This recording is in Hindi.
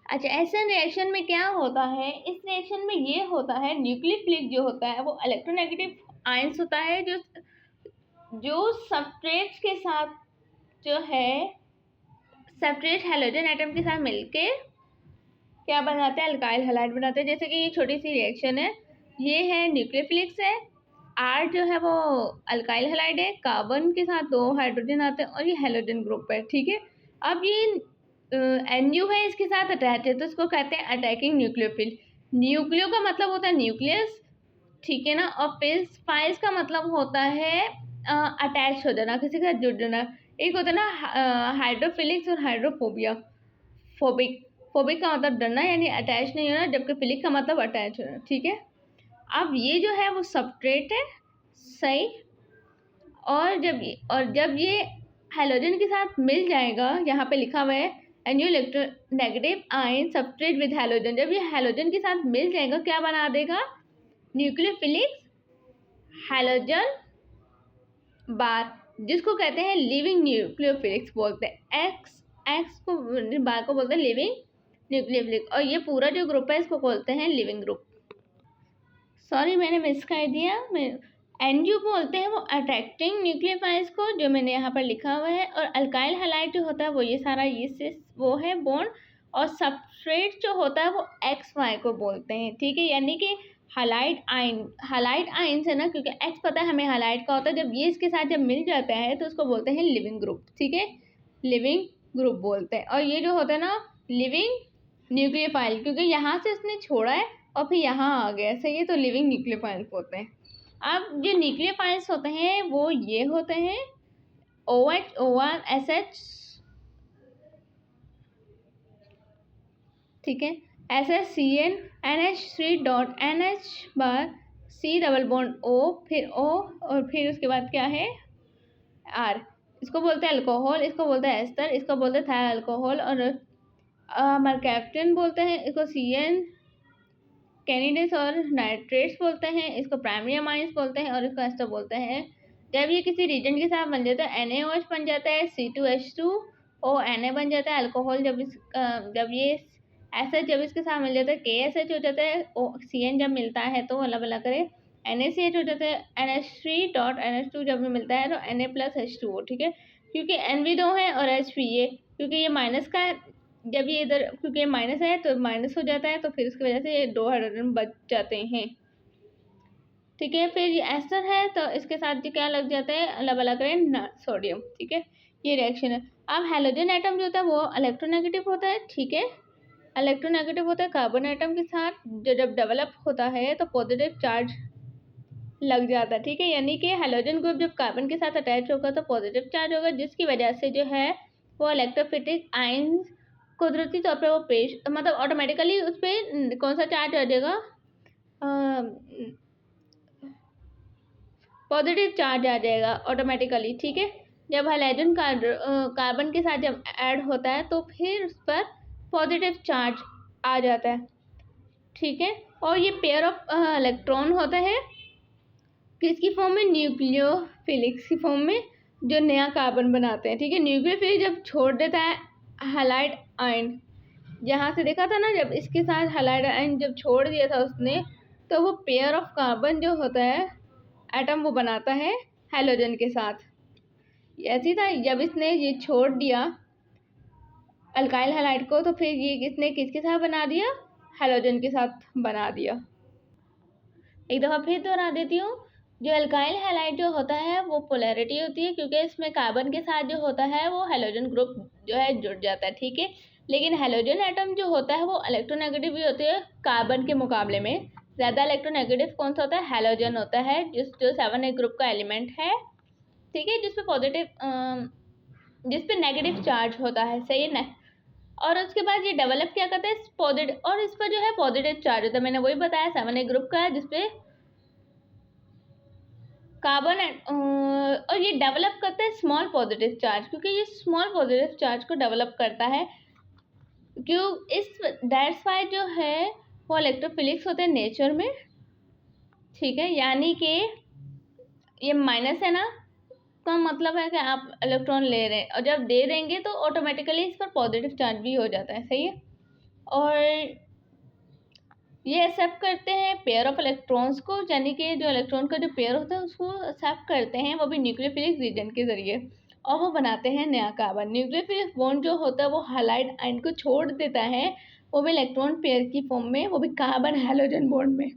अच्छा, ऐसे रिएक्शन में क्या होता है, इस रिएक्शन में ये होता है न्यूक्लियोफिलिक जो होता है वो इलेक्ट्रोनेगेटिव आयंस होता है जो सबस्ट्रेट्स के साथ जो है सेपरेट हैलोजन एटम के साथ मिलके क्या बनाते हैं, अल्काइल हैलाइड बनाते हैं। जैसे कि ये छोटी सी रिएक्शन है, ये है न्यूक्लियोफिलिक्स है, आर जो है वो अल्काइल हैलाइड है, कार्बन के साथ 2 हाइड्रोजन आते हैं और ये हैलोजन ग्रुप है। ठीक है, अब ये NU है, इसके साथ अटैच है तो इसको कहते हैं अटैकिंग न्यूक्लियोफिल। न्यूक्लियो का मतलब होता है न्यूक्लियस, ठीक है ना, और फाइल्स का मतलब होता है अटैच हो जाना, किसी के साथ जुड़ जाना। एक होता है ना हाइड्रोफिलिक्स और हाइड्रोफोबिया। फोबिक फोबिक का मतलब डरना यानी अटैच नहीं होना, जबकि फिलिक का मतलब अटैच होना। ठीक है, अब ये जो है वो सबस्ट्रेट है, सही। और जब ये हैलोजन के साथ मिल जाएगा, यहाँ पे लिखा हुआ है any electronegative ion substrate with halogen, जब ये हैलोजन के साथ मिल जाएगा क्या बना देगा, न्यूक्लियोफिलिक्स हैलोजन बार, जिसको कहते हैं लिविंग न्यूक्लियोफिलिक्स बोलते हैं। एक्स को बार को बोलते हैं लिविंग न्यूक्लियोफिलिक, और ये पूरा जो ग्रुप है इसको बोलते हैं लिविंग ग्रुप। सॉरी मैंने मिस कर दिया, NU बोलते हैं वो अट्रैक्टिंग न्यूक्लियोफाइल्स को, जो मैंने यहाँ पर लिखा हुआ है। और अल्काइल हैलाइड जो होता है वो ये सारा ये वो है बॉन्ड, और सबस्ट्रेट जो होता है वो XY को बोलते हैं। ठीक है, यानी कि हैलाइड आयन है ना, क्योंकि X पता है हमें हैलाइड का होता है, जब ये इसके साथ जब मिल जाता है तो उसको बोलते हैं लिविंग ग्रुप। ठीक है, लिविंग ग्रुप बोलते हैं। और ये जो होता है ना लिविंग न्यूक्लियोफाइल, क्योंकि यहाँ से उसने छोड़ा है और फिर यहाँ आ गया, सही है, तो लिविंग न्यूक्लियोफाइल्स होते हैं। अब जो न्यूक्लियोफाइल्स होते हैं वो ये होते हैं OH OR SH, ठीक है, SHCN NH3 डॉट NH बार C डबल बॉन्ड O, फिर O, और फिर उसके बाद क्या है R। इसको बोलते हैं अल्कोहल, इसको बोलते हैं एस्टर, इसको बोलते हैं थायल अल्कोहल, और मरकैप्टन बोलते हैं इसको, CN कैनिडेस और नाइट्रेट्स बोलते हैं, इसको प्राइमरी अमाइंस बोलते हैं, और इसको एस्टर बोलते हैं। जब ये किसी रिएजेंट के साथ बन जाता है NaOH बन जाता है, C2H2O Na बन जाता है अल्कोहल। जब ये एसिड जब इसके साथ मिल जाता है KSH हो जाता है, CN जब मिलता है तो अलग अलग करे NaCH हो जाता है, NH3 डॉट NH2 जब भी मिलता है तो Na+H2O। ठीक है, क्योंकि N भी 2 है और H भी ये, क्योंकि ये माइनस का है, जब ये इधर क्योंकि ये माइनस है तो माइनस हो जाता है, तो फिर उसकी वजह से ये 2 हाइड्रोजन बच जाते हैं। ठीक है, फिर ये एस्टर है तो इसके साथ जो क्या लग जाता है, अलग अलग करें सोडियम। ठीक है, ये रिएक्शन है। अब हैलोजन एटम जो होता है वो इलेक्ट्रोनेगेटिव होता है। ठीक है, इलेक्ट्रोनेगेटिव होता है कार्बन एटम के साथ, जो जब डेवलप होता है तो पॉजिटिव चार्ज लग जाता है। ठीक है, यानी कि हैलोजन ग्रुप जब कार्बन के साथ अटैच होगा तो पॉजिटिव चार्ज होगा, जिसकी वजह से जो है वो इलेक्ट्रोफिटिक आयंस कुदरती तौर पर वो पेश मतलब ऑटोमेटिकली उस पर कौन सा चार्ज आ जाएगा, पॉजिटिव चार्ज आ जाएगा ऑटोमेटिकली। ठीक है, जब हैलोजन कार्बन के साथ जब ऐड होता है तो फिर उस पर पॉजिटिव चार्ज आ जाता है। ठीक है, और ये पेयर ऑफ इलेक्ट्रॉन होता है किसकी फॉर्म में, न्यूक्लियोफिलिक्स की फॉर्म में, जो नया कार्बन बनाते हैं। ठीक है, न्यूक्लियोफिलिक जब छोड़ देता है हैलाइड आयन, यहाँ से देखा था ना, जब इसके साथ हैलाइड आयन जब छोड़ दिया था उसने, तो वो पेयर ऑफ कार्बन जो होता है एटम वो बनाता है हैलोजन के साथ। ऐसे था, जब इसने ये छोड़ दिया अल्काइल हैलाइड को, तो फिर ये किसने किसके साथ बना दिया, हैलोजन के साथ बना दिया। एक दफ़ा फिर दोहरा देती हूँ, जो अल्काइल हैलाइड जो होता है वो पोलैरिटी होती है, क्योंकि इसमें कार्बन के साथ जो होता है वो हैलोजन ग्रुप जो है जुड़ जाता है। ठीक है, लेकिन हैलोजन एटम जो होता है वो इलेक्ट्रोनेगेटिव भी होते हैं कार्बन के मुकाबले में। ज़्यादा इलेक्ट्रोनेगेटिव कौन सा होता है, हैलोजन होता है, जो 7A ग्रुप का एलिमेंट है। ठीक है, जिस पे नेगेटिव चार्ज होता है, सही है ना। और उसके बाद ये डेवलप क्या करता है पॉजिटिव, और इस पर जो है पॉजिटिव चार्ज होता है, मैंने वही बताया 7A ग्रुप का है जिसपे कार्बन और ये डेवलप करता है स्मॉल पॉजिटिव चार्ज, क्योंकि ये स्मॉल पॉजिटिव चार्ज को डेवलप करता है, क्यों इस दैट्स वाई जो है वो इलेक्ट्रोफिलिक्स होते हैं नेचर में। ठीक है, यानी कि ये माइनस है ना, का मतलब है कि आप इलेक्ट्रॉन ले रहे हैं, और जब दे देंगे तो ऑटोमेटिकली इस पर पॉजिटिव चार्ज भी हो जाता है, सही है। और ये एक्सेप्ट करते हैं पेयर ऑफ इलेक्ट्रॉन्स को, यानी कि जो इलेक्ट्रॉन का जो पेयर होता है उसको एक्सेप्ट करते हैं, वो भी न्यूक्लियोफिलिक रीजन के ज़रिए, और वो बनाते हैं नया कार्बन। न्यूक्लियोफिलिक बॉन्ड जो होता है वो हैलाइड आयन को छोड़ देता है, वो भी इलेक्ट्रॉन पेयर की फॉर्म में, वो भी कार्बन हैलोजन बॉन्ड में।